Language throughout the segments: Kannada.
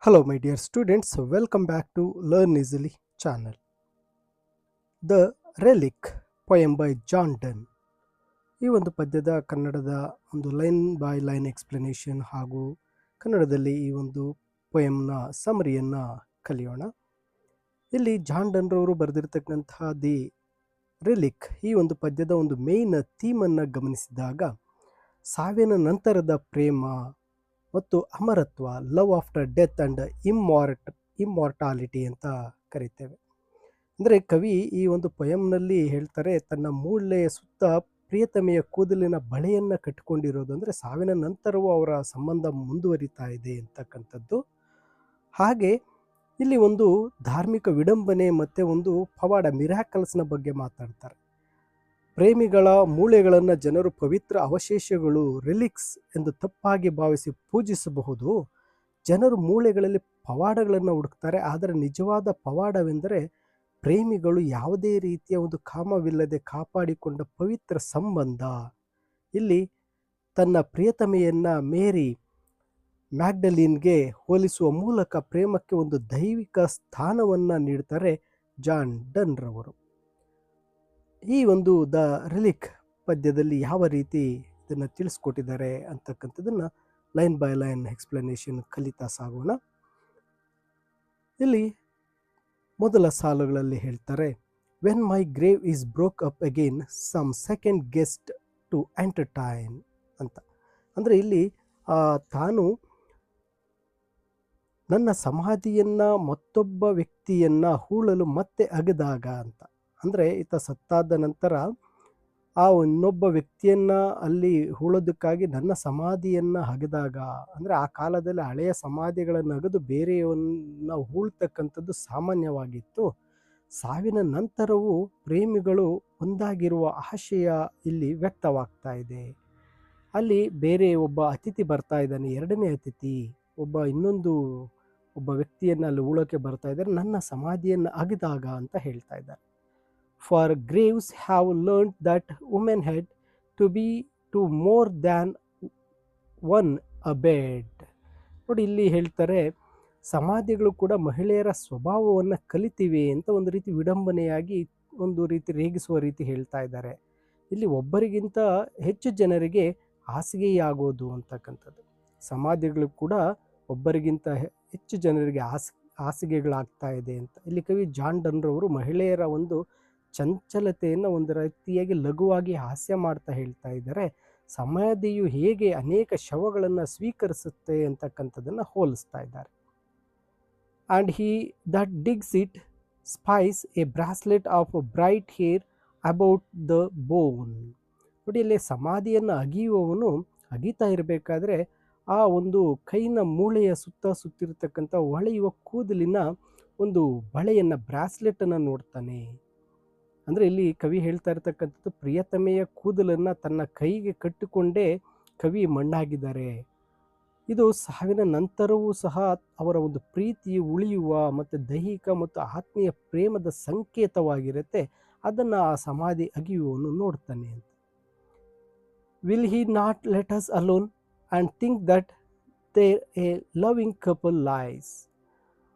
Hello, my dear students. Welcome back to Learn Easily channel. The Relic poem by John Donne. ಈ ಒಂದು ಪದ್ಯದ ಕನ್ನಡದ ಒಂದು ಲೈನ್ ಬೈ ಲೈನ್ ಎಕ್ಸ್ಪ್ಲನೇಷನ್ ಹಾಗೂ ಕನ್ನಡದಲ್ಲಿ ಈ ಒಂದು ಪೊಯಮ್ನ ಸಮರಿಯನ್ನು ಕಲಿಯೋಣ. ಇಲ್ಲಿ ಜಾನ್ ಡನ್ ರವರು ಬರೆದಿರ್ತಕ್ಕಂತಹ ದಿ ರಿಲಿಕ್ ಈ ಒಂದು ಪದ್ಯದ ಒಂದು ಮೇನ್ ಥೀಮನ್ನು ಗಮನಿಸಿದಾಗ ಸಾವಿನ ನಂತರದ ಪ್ರೇಮ ಮತ್ತು ಅಮರತ್ವ, love after death and immortality ಅಂತ ಕರಿತೇವೆ. ಅಂದರೆ ಕವಿ ಈ ಒಂದು ಪೊಯಮ್ನಲ್ಲಿ ಹೇಳ್ತಾರೆ, ತನ್ನ ಮೂಳೆಯ ಸುತ್ತ ಪ್ರಿಯತಮೆಯ ಕೂದಲಿನ ಬಳೆಯನ್ನು ಕಟ್ಟಿಕೊಂಡಿರೋದು, ಅಂದರೆ ಸಾವಿನ ನಂತರವೂ ಅವರ ಸಂಬಂಧ ಮುಂದುವರಿತಾ ಇದೆ ಅಂತಕ್ಕಂಥದ್ದು. ಹಾಗೆ ಇಲ್ಲಿ ಒಂದು ಧಾರ್ಮಿಕ ವಿಡಂಬನೆ ಮತ್ತು ಒಂದು ಪವಾಡ ಮಿರಾಕಲ್ಸ್ನ ಬಗ್ಗೆ ಮಾತಾಡ್ತಾರೆ. ಪ್ರೇಮಿಗಳ ಮೂಳೆಗಳನ್ನು ಜನರು ಪವಿತ್ರ ಅವಶೇಷಗಳು, ರಿಲಿಕ್ಸ್ ಎಂದು ತಪ್ಪಾಗಿ ಭಾವಿಸಿ ಪೂಜಿಸಬಹುದು. ಜನರು ಮೂಳೆಗಳಲ್ಲಿ ಪವಾಡಗಳನ್ನು ಹುಡುಕ್ತಾರೆ, ಆದರೆ ನಿಜವಾದ ಪವಾಡವೆಂದರೆ ಪ್ರೇಮಿಗಳು ಯಾವುದೇ ರೀತಿಯ ಒಂದು ಕಾಮವಿಲ್ಲದೆ ಕಾಪಾಡಿಕೊಂಡ ಪವಿತ್ರ ಸಂಬಂಧ. ಇಲ್ಲಿ ತನ್ನ ಪ್ರಿಯತಮೆಯನ್ನು ಮೇರಿ ಮ್ಯಾಗ್ಡಲೀನ್ಗೆ ಹೋಲಿಸುವ ಮೂಲಕ ಪ್ರೇಮಕ್ಕೆ ಒಂದು ದೈವಿಕ ಸ್ಥಾನವನ್ನು ನೀಡ್ತಾರೆ ಜಾನ್ ಡನ್ ರವರು. ಈ ಒಂದು ದ ರಿಲಿಕ್ ಪದ್ಯದಲ್ಲಿ ಯಾವ ರೀತಿ ಇದನ್ನು ತಿಳಿಸ್ಕೊಟ್ಟಿದ್ದಾರೆ ಅಂತಕ್ಕಂಥದ್ದನ್ನು ಲೈನ್ ಬೈ ಲೈನ್ ಎಕ್ಸ್ಪ್ಲನೇಷನ್ ಕಲಿತಾ ಸಾಗೋಣ. ಇಲ್ಲಿ ಮೊದಲ ಸಾಲುಗಳಲ್ಲಿ ಹೇಳ್ತಾರೆ, when my grave is broke up again some second guest to entertain ಅಂತ. ಅಂದರೆ ಇಲ್ಲಿ ತಾನು ನನ್ನ ಸಮಾಧಿಯನ್ನು ಮತ್ತೊಬ್ಬ ವ್ಯಕ್ತಿಯನ್ನು ಹೂಳಲು ಮತ್ತೆ ಅಗೆದಾಗ ಅಂತ. ಅಂದರೆ ಈತ ಸತ್ತಾದ ನಂತರ ಆ ಇನ್ನೊಬ್ಬ ವ್ಯಕ್ತಿಯನ್ನು ಅಲ್ಲಿ ಹೂಳೋದಕ್ಕಾಗಿ ನನ್ನ ಸಮಾಧಿಯನ್ನು ಅಗೆದಾಗ, ಅಂದರೆ ಆ ಕಾಲದಲ್ಲಿ ಹಳೆಯ ಸಮಾಧಿಗಳನ್ನು ಅಗೆದು ಬೇರೆಯವನ್ನ ಹೂಳ್ತಕ್ಕಂಥದ್ದು ಸಾಮಾನ್ಯವಾಗಿತ್ತು. ಸಾವಿನ ನಂತರವೂ ಪ್ರೇಮಿಗಳು ಒಂದಾಗಿರುವ ಆಶಯ ಇಲ್ಲಿ ವ್ಯಕ್ತವಾಗ್ತಾ ಇದೆ. ಅಲ್ಲಿ ಬೇರೆ ಒಬ್ಬ ಅತಿಥಿ ಬರ್ತಾ ಇದ್ದಾನೆ, ಎರಡನೇ ಅತಿಥಿ ಒಬ್ಬ ವ್ಯಕ್ತಿಯನ್ನು ಅಲ್ಲಿ ಹೂಳೋಕೆ ಬರ್ತಾ ಇದ್ದಾರೆ, ನನ್ನ ಸಮಾಧಿಯನ್ನು ಅಗೆದಾಗ ಅಂತ ಹೇಳ್ತಾ ಇದ್ದಾರೆ. For graves have learned that women had to be to more than one a bed. ನೋಡಿ, ಇಲ್ಲಿ ಹೇಳ್ತಾರೆ, ಸಮಾಧಿಗಳು ಕೂಡ ಮಹಿಳೆಯರ ಸ್ವಭಾವವನ್ನು ಕಲಿತಿವೆ ಅಂತ ಒಂದು ರೀತಿ ವಿಡಂಬನೆಯಾಗಿ, ಒಂದು ರೀತಿ ರೇಗಿಸುವ ರೀತಿ ಹೇಳ್ತಾ ಇದ್ದಾರೆ. ಇಲ್ಲಿ ಒಬ್ಬರಿಗಿಂತ ಹೆಚ್ಚು ಜನರಿಗೆ ಹಾಸಿಗೆಯಾಗೋದು ಅಂತಕ್ಕಂಥದ್ದು. ಸಮಾಧಿಗಳು ಕೂಡ ಒಬ್ಬರಿಗಿಂತ ಹೆಚ್ಚು ಜನರಿಗೆ ಹಾಸಿಗೆಗಳಾಗ್ತಾ ಇದೆ ಅಂತ ಇಲ್ಲಿ ಕವಿ ಜಾನ್ ಡನ್ ರವರು ಮಹಿಳೆಯರ ಒಂದು ಚಂಚಲತೆಯನ್ನು ಒಂದು ರೀತಿಯಾಗಿ ಲಘುವಾಗಿ ಹಾಸ್ಯ ಮಾಡ್ತಾ ಹೇಳ್ತಾ ಇದ್ದಾರೆ. ಸಮಾಧಿಯು ಹೇಗೆ ಅನೇಕ ಶವಗಳನ್ನು ಸ್ವೀಕರಿಸುತ್ತೆ ಅಂತಕ್ಕಂಥದ್ದನ್ನು ಹೋಲಿಸ್ತಾ ಇದ್ದಾರೆ. And he that digs it spies a bracelet of bright hair about the bone. ನೋಡಿ, ಇಲ್ಲಿ ಸಮಾಧಿಯನ್ನು ಅಗಿಯುವವನು ಅಗೀತಾ ಇರಬೇಕಾದ್ರೆ ಆ ಒಂದು ಕೈನ ಮೂಳೆಯ ಸುತ್ತಿರತಕ್ಕಂಥ ಹೊಳೆಯುವ ಕೂದಲಿನ ಒಂದು ಬಳೆಯನ್ನು, ಬ್ರಾಸ್ಲೆಟನ್ನು ನೋಡ್ತಾನೆ. ಅಂದರೆ ಇಲ್ಲಿ ಕವಿ ಹೇಳ್ತಾ ಇರ್ತಕ್ಕಂಥದ್ದು ಪ್ರಿಯತಮೆಯ ಕೂದಲನ್ನು ತನ್ನ ಕೈಗೆ ಕಟ್ಟಿಕೊಂಡೇ ಕವಿ ಮಣ್ಣಾಗಿದ್ದಾರೆ. ಇದು ಸಾವಿನ ನಂತರವೂ ಸಹ ಅವರ ಒಂದು ಪ್ರೀತಿ ಉಳಿಯುವ ಮತ್ತು ದೈಹಿಕ ಮತ್ತು ಆತ್ಮೀಯ ಪ್ರೇಮದ ಸಂಕೇತವಾಗಿರುತ್ತೆ. ಅದನ್ನು ಆ ಸಮಾಧಿ ಅಗಿಯುವವನು ನೋಡ್ತಾನೆ ಅಂತ. Will he not let us alone and think that there a loving couple lies.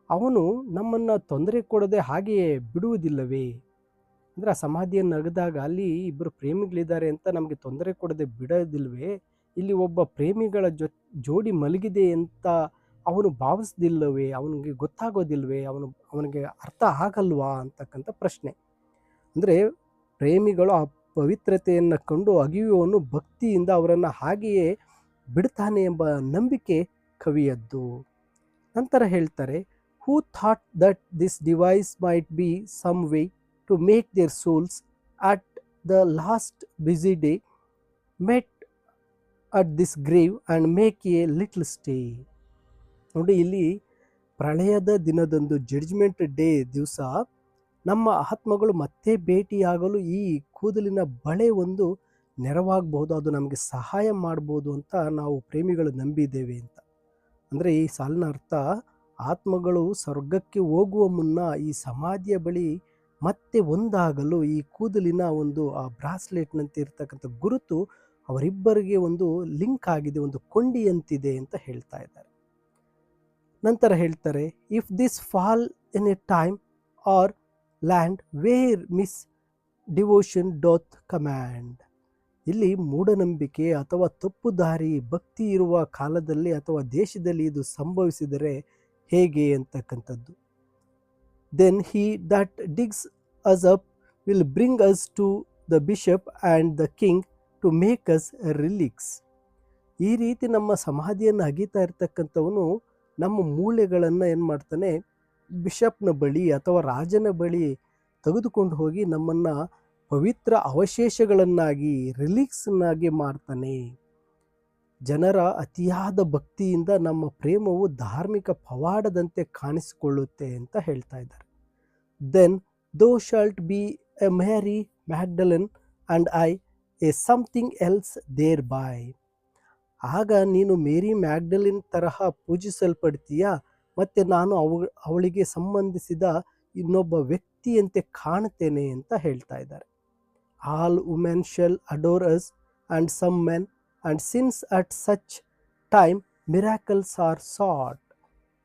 ಅವನು ನಮ್ಮನ್ನು ತೊಂದರೆ ಕೊಡದೆ ಹಾಗೆಯೇ ಬಿಡುವುದಿಲ್ಲವೇ? ಅಂದರೆ ಆ ಸಮಾಧಿಯನ್ನು ಅಗೆದಾಗ ಅಲ್ಲಿ ಇಬ್ಬರು ಪ್ರೇಮಿಗಳಿದ್ದಾರೆ ಅಂತ ನಮಗೆ ತೊಂದರೆ ಕೊಡದೆ ಬಿಡೋದಿಲ್ವೇ? ಇಲ್ಲಿ ಒಬ್ಬ ಪ್ರೇಮಿಗಳ ಜೋಡಿ ಮಲಗಿದೆ ಅಂತ ಅವನು ಭಾವಿಸ್ದಿಲ್ಲವೇ? ಅವನಿಗೆ ಗೊತ್ತಾಗೋದಿಲ್ವೇ? ಅವನಿಗೆ ಅರ್ಥ ಆಗಲ್ವಾ ಅಂತಕ್ಕಂಥ ಪ್ರಶ್ನೆ. ಅಂದರೆ ಪ್ರೇಮಿಗಳು ಆ ಪವಿತ್ರತೆಯನ್ನು ಕಂಡು ಅಗಿಯುವವನು ಭಕ್ತಿಯಿಂದ ಅವರನ್ನು ಹಾಗೆಯೇ ಬಿಡ್ತಾನೆ ಎಂಬ ನಂಬಿಕೆ ಕವಿಯದ್ದು. ನಂತರ ಹೇಳ್ತಾರೆ, who thought that this device might be some way to make their souls at the last busy day met at this grave and make a little stay. ನೋಡಿ, ಇಲ್ಲಿ ಪ್ರಳಯದ ದಿನದಂದು, ಜಡ್ಜ್ಮೆಂಟ್ ಡೇ ದಿವಸ ನಮ್ಮ ಆತ್ಮಗಳು ಮತ್ತೆ ಭೇಟಿಯಾಗಲು ಈ ಕೂದಲಿನ ಬಳೆ ಒಂದು ನೆರವಾಗಬಹುದು, ಅದು ನಮಗೆ ಸಹಾಯ ಮಾಡ್ಬೋದು ಅಂತ ನಾವು ಪ್ರೇಮಿಗಳು ನಂಬಿದ್ದೇವೆ ಅಂತ. ಅಂದರೆ ಈ ಸಾಲಿನ ಅರ್ಥ, ಆತ್ಮಗಳು ಸ್ವರ್ಗಕ್ಕೆ ಹೋಗುವ ಮುನ್ನ ಈ ಸಮಾಧಿಯ ಬಳಿ ಮತ್ತೆ ಒಂದಾಗಲು ಈ ಕೂದಲಿನ ಒಂದು ಆ ಬ್ರಾಸ್ಲೆಟ್ನಂತೆ ಇರ್ತಕ್ಕಂಥ ಗುರುತು ಅವರಿಬ್ಬರಿಗೆ ಒಂದು ಲಿಂಕ್ ಆಗಿದೆ, ಒಂದು ಕೊಂಡಿಯಂತಿದೆ ಅಂತ ಹೇಳ್ತಾ ಇದ್ದಾರೆ. ನಂತರ ಹೇಳ್ತಾರೆ, if this fall in a time or land where misdevotion doth command. ಇಲ್ಲಿ ಮೂಢನಂಬಿಕೆ ಅಥವಾ ತಪ್ಪು ದಾರಿ ಭಕ್ತಿ ಇರುವ ಕಾಲದಲ್ಲಿ ಅಥವಾ ದೇಶದಲ್ಲಿ ಇದು ಸಂಭವಿಸಿದರೆ ಹೇಗೆ ಅಂತಕ್ಕಂಥದ್ದು. Then he that digs us up will bring us to the bishop and the king to make us relics. ಈ ರೀತಿ ನಮ್ಮ ಸಮಾಧಿಯನ್ನು ಅಗೀತಾ ಇರ್ತಕ್ಕಂಥವನು ನಮ್ಮ ಮೂಳೆಗಳನ್ನು ಏನು ಮಾಡ್ತಾನೆ, ಬಿಷಪ್ನ ಬಳಿ ಅಥವಾ ರಾಜನ ಬಳಿ ತೆಗೆದುಕೊಂಡು ಹೋಗಿ ನಮ್ಮನ್ನು ಪವಿತ್ರ ಅವಶೇಷಗಳನ್ನಾಗಿ ರಿಲಿಕ್ಸ್ನಾಗಿ ಮಾಡ್ತಾನೆ. ಜನರ ಅತಿಯಾದ ಭಕ್ತಿಯಿಂದ ನಮ್ಮ ಪ್ರೇಮವು ಧಾರ್ಮಿಕ ಪವಾಡದಂತೆ ಕಾಣಿಸಿಕೊಳ್ಳುತ್ತೆ ಅಂತ ಹೇಳ್ತಾ ಇದ್ದಾರೆ. Then thou shalt be a Mary Magdalen and I a something else thereby. ಆಗ ನೀನು ಮೇರಿ ಮ್ಯಾಗ್ಡಲಿನ್ ತರಹ ಪೂಜಿಸಲ್ಪಡ್ತೀಯ, ಮತ್ತು ನಾನು ಅವಳಿಗೆ ಸಂಬಂಧಿಸಿದ ಇನ್ನೊಬ್ಬ ವ್ಯಕ್ತಿಯಂತೆ ಕಾಣುತ್ತೇನೆ ಅಂತ ಹೇಳ್ತಾ ಇದ್ದಾರೆ. All women shall adore us and some men and since at such time miracles are sought.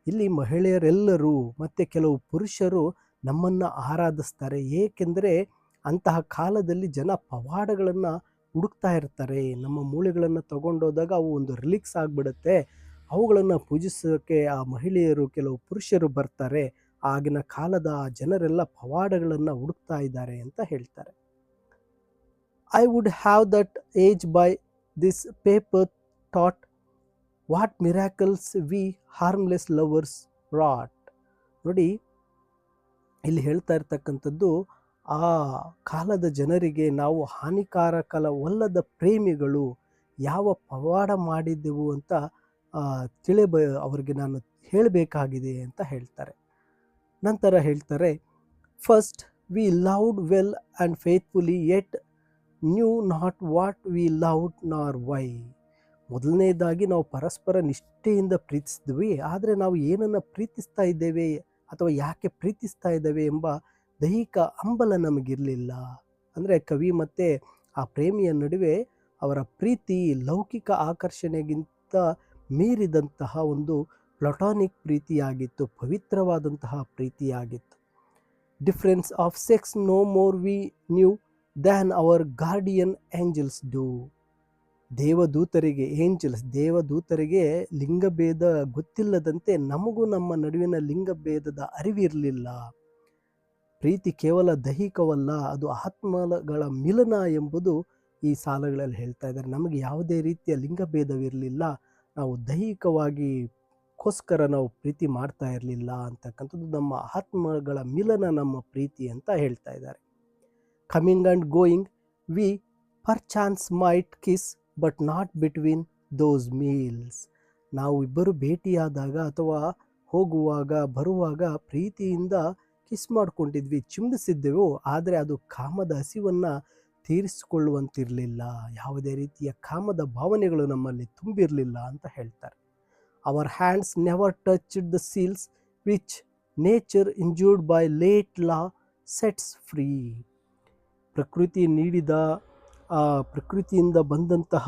ಇಲ್ಲಿ ಮಹಿಳೆಯರೆಲ್ಲರೂ ಮತ್ತು ಕೆಲವು ಪುರುಷರು ನಮ್ಮನ್ನು ಆರಾಧಿಸ್ತಾರೆ, ಏಕೆಂದರೆ ಅಂತಹ ಕಾಲದಲ್ಲಿ ಜನ ಪವಾಡಗಳನ್ನು ಹುಡುಕ್ತಾ ಇರ್ತಾರೆ. ನಮ್ಮ ಮೂಳೆಗಳನ್ನು ತಗೊಂಡೋದಾಗ ಅವು ಒಂದು ರಿಲಿಕ್ಸ್ ಆಗಿಬಿಡುತ್ತೆ, ಅವುಗಳನ್ನು ಪೂಜಿಸೋಕ್ಕೆ ಆ ಮಹಿಳೆಯರು ಕೆಲವು ಪುರುಷರು ಬರ್ತಾರೆ. ಆಗಿನ ಕಾಲದ ಆ ಜನರೆಲ್ಲ ಪವಾಡಗಳನ್ನು ಹುಡುಕ್ತಾ ಇದ್ದಾರೆ ಅಂತ ಹೇಳ್ತಾರೆ. I would have that age by this paper taught what miracles we harmless lovers wrought. ನೋಡಿ, ಇಲ್ಲಿ ಹೇಳ್ತಾ ಇರ್ತಕ್ಕಂಥದ್ದು ಆ ಕಾಲದ ಜನರಿಗೆ ನಾವು ಹಾನಿಕಾರಕವಲ್ಲದ ಪ್ರೇಮಿಗಳು ಯಾವ ಪವಾಡ ಮಾಡಿದ್ದೆವು ಅಂತ ಅವರಿಗೆ ನಾನು ಹೇಳಬೇಕಾಗಿದೆ ಅಂತ ಹೇಳ್ತಾರೆ. ನಂತರ ಹೇಳ್ತಾರೆ, first we loved well and faithfully yet knew not what we loved nor why. ಮೊದಲನೇದಾಗಿ ನಾವು ಪರಸ್ಪರ ನಿಷ್ಠೆಯಿಂದ ಪ್ರೀತಿಸಿದ್ವಿ, ಆದರೆ ನಾವು ಏನನ್ನು ಪ್ರೀತಿಸ್ತಾ ಇದ್ದೇವೆ ಅಥವಾ ಯಾಕೆ ಪ್ರೀತಿಸ್ತಾ ಇದ್ದೇವೆ ಎಂಬ ದೈಹಿಕ ಹಂಬಲ ನಮಗಿರಲಿಲ್ಲ. ಅಂದರೆ ಕವಿ ಮತ್ತು ಆ ಪ್ರೇಮಿಯ ನಡುವೆ ಅವರ ಪ್ರೀತಿ ಲೌಕಿಕ ಆಕರ್ಷಣೆಗಿಂತ ಮೀರಿದಂತಹ ಒಂದು ಪ್ಲಟಾನಿಕ್ ಪ್ರೀತಿಯಾಗಿತ್ತು, ಪವಿತ್ರವಾದಂತಹ ಪ್ರೀತಿಯಾಗಿತ್ತು. Difference of sex no more we knew than our guardian angels do. ದೇವದೂತರಿಗೆ ಲಿಂಗಭೇದ ಗೊತ್ತಿಲ್ಲದಂತೆ ನಮಗೂ ನಮ್ಮ ನಡುವಿನ ಲಿಂಗಭೇದದ ಅರಿವಿರಲಿಲ್ಲ. ಪ್ರೀತಿ ಕೇವಲ ದೈಹಿಕವಲ್ಲ, ಅದು ಆತ್ಮಗಳ ಮಿಲನ ಎಂಬುದು ಈ ಸಾಲುಗಳಲ್ಲಿ ಹೇಳ್ತಾ ಇದ್ದಾರೆ. ನಮಗೆ ಯಾವುದೇ ರೀತಿಯ ಲಿಂಗಭೇದವಿರಲಿಲ್ಲ, ನಾವು ದೈಹಿಕವಾಗಿಗೋಸ್ಕರ ನಾವು ಪ್ರೀತಿ ಮಾಡ್ತಾ ಇರಲಿಲ್ಲ ಅಂತಕ್ಕಂಥದ್ದು ನಮ್ಮ ಆತ್ಮಗಳ ಮಿಲನ, ನಮ್ಮ ಪ್ರೀತಿ ಅಂತ ಹೇಳ್ತಾ ಇದ್ದಾರೆ. Coming and going we perchance might kiss but not between those meals. ನಾವು ಇಬ್ಬರು ಭೇಟಿಯಾದಾಗ ಅಥವಾ ಹೋಗುವಾಗ ಬರುವಾಗ ಪ್ರೀತಿಯಿಂದ ಕಿಸ್ ಮಾಡ್ಕೊಂಡಿದ್ವಿ, ಚಿಮ್ಮಿಸಿದ್ದೆವು, ಆದರೆ ಅದು ಕಾಮದ ಹಸಿವನ್ನು ತೀರಿಸಿಕೊಳ್ಳುವಂತಿರಲಿಲ್ಲ. ಯಾವುದೇ ರೀತಿಯ ಕಾಮದ ಭಾವನೆಗಳು ನಮ್ಮಲ್ಲಿ ತುಂಬಿರಲಿಲ್ಲ ಅಂತ ಹೇಳ್ತಾರೆ. Our hands never touched the seals which nature injured by late law sets free. ಪ್ರಕೃತಿಯಿಂದ ಬಂದಂತಹ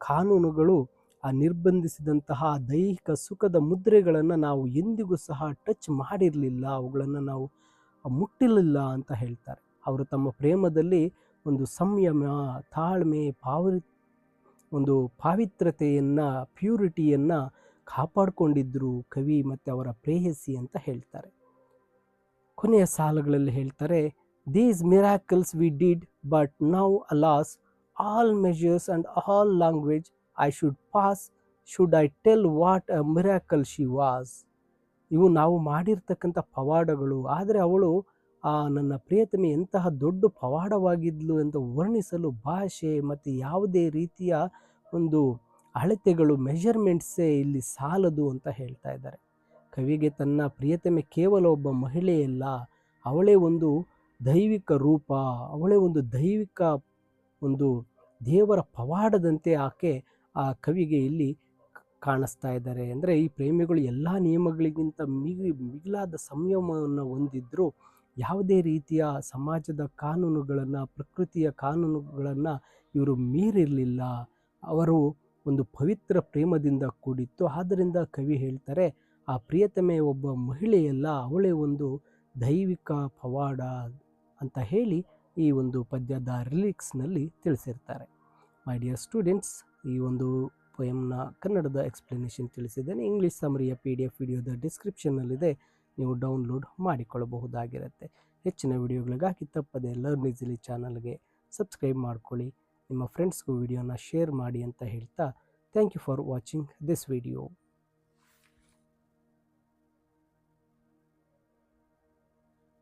ಕಾನೂನುಗಳು, ಆ ನಿರ್ಬಂಧಿಸಿದಂತಹ ದೈಹಿಕ ಸುಖದ ಮುದ್ರೆಗಳನ್ನು ನಾವು ಎಂದಿಗೂ ಸಹ ಟಚ್ ಮಾಡಿರಲಿಲ್ಲ, ಅವುಗಳನ್ನು ನಾವು ಮುಟ್ಟಿರಲಿಲ್ಲ ಅಂತ ಹೇಳ್ತಾರೆ. ಅವರು ತಮ್ಮ ಪ್ರೇಮದಲ್ಲಿ ಒಂದು ಸಂಯಮ, ತಾಳ್ಮೆ, ಒಂದು ಪಾವಿತ್ರತೆಯನ್ನು, ಪ್ಯೂರಿಟಿಯನ್ನು ಕಾಪಾಡಿಕೊಂಡಿದ್ದರು ಕವಿ ಮತ್ತು ಅವರ ಪ್ರೇಯಸಿ ಅಂತ ಹೇಳ್ತಾರೆ. ಕೊನೆಯ ಸಾಲುಗಳಲ್ಲಿ ಹೇಳ್ತಾರೆ, these miracles we did but now alas all measures and all language I should pass should I tell what a miracle she was. ಇವು ನಾವು ಮಾಡಿರ್ತಕ್ಕಂಥ ಪವಾಡಗಳು, ಆದರೆ ಅವಳು ನನ್ನ ಪ್ರಿಯತಮೆ ಎಂತಹ ದೊಡ್ಡ ಪವಾಡವಾಗಿದ್ಲು ಎಂದು ವರ್ಣಿಸಲು ಭಾಷೆ ಮತ್ತು ಯಾವುದೇ ರೀತಿಯ ಒಂದು ಅಳತೆಗಳು, ಮೆಷರ್ಮೆಂಟ್ಸೇ ಇಲ್ಲಿ ಸಾಲದು ಅಂತ ಹೇಳ್ತಾ ಇದ್ದಾರೆ. ಕವಿಗೆ ತನ್ನ ಪ್ರಿಯತಮೆ ಕೇವಲ ಒಬ್ಬ ಮಹಿಳೆಯಲ್ಲ, ಅವಳೇ ಒಂದು ದೈವಿಕ ರೂಪ, ಅವಳೇ ಒಂದು ದೈವಿಕ ಒಂದು ದೇವರ ಪವಾಡದಂತೆ ಆಕೆ ಆ ಕವಿಗೆ ಇಲ್ಲಿ ಕಾಣಿಸ್ತಾ ಇದ್ದಾರೆ. ಅಂದರೆ ಈ ಪ್ರೇಮಿಗಳು ಎಲ್ಲ ನಿಯಮಗಳಿಗಿಂತ ಮಿಗಿಲಾದ ಸಂಯಮವನ್ನು ಹೊಂದಿದ್ರು, ಯಾವುದೇ ರೀತಿಯ ಸಮಾಜದ ಕಾನೂನುಗಳನ್ನು, ಪ್ರಕೃತಿಯ ಕಾನೂನುಗಳನ್ನು ಇವರು ಮೀರಿರಲಿಲ್ಲ. ಅವರು ಒಂದು ಪವಿತ್ರ ಪ್ರೇಮದಿಂದ ಕೂಡಿತ್ತು. ಆದ್ದರಿಂದ ಕವಿ ಹೇಳ್ತಾರೆ, ಆ ಪ್ರಿಯತಮೆ ಒಬ್ಬ ಮಹಿಳೆಯಲ್ಲ, ಅವಳೇ ಒಂದು ದೈವಿಕ ಪವಾಡ ಅಂತ ಹೇಳಿ ಈ ಒಂದು ಪದ್ಯದ ಲಿರಿಕ್ಸ್ನಲ್ಲಿ ತಿಳಿಸಿರ್ತಾರೆ. ಮೈ ಡಿಯರ್ ಸ್ಟೂಡೆಂಟ್ಸ್, ಈ ಒಂದು ಪೊಯಮ್ನ ಕನ್ನಡದ ಎಕ್ಸ್ಪ್ಲನೇಷನ್ ತಿಳಿಸಿದ್ದೇನೆ. ಇಂಗ್ಲೀಷ್ ಸಮರಿಯ PDF ವಿಡಿಯೋದ ಡಿಸ್ಕ್ರಿಪ್ಷನ್ನಲ್ಲಿದೆ, ನೀವು ಡೌನ್ಲೋಡ್ ಮಾಡಿಕೊಳ್ಳಬಹುದಾಗಿರುತ್ತೆ. ಹೆಚ್ಚಿನ ವಿಡಿಯೋಗಳಿಗಾಗಿ ತಪ್ಪದೆ ಲರ್ನ್ ಈಸಿಲಿ ಚಾನಲ್ಗೆ ಸಬ್ಸ್ಕ್ರೈಬ್ ಮಾಡ್ಕೊಳ್ಳಿ. ನಿಮ್ಮ ಫ್ರೆಂಡ್ಸ್ಗೂ ವಿಡಿಯೋನ ಶೇರ್ ಮಾಡಿ ಅಂತ ಹೇಳ್ತಾ, thank you for watching this video.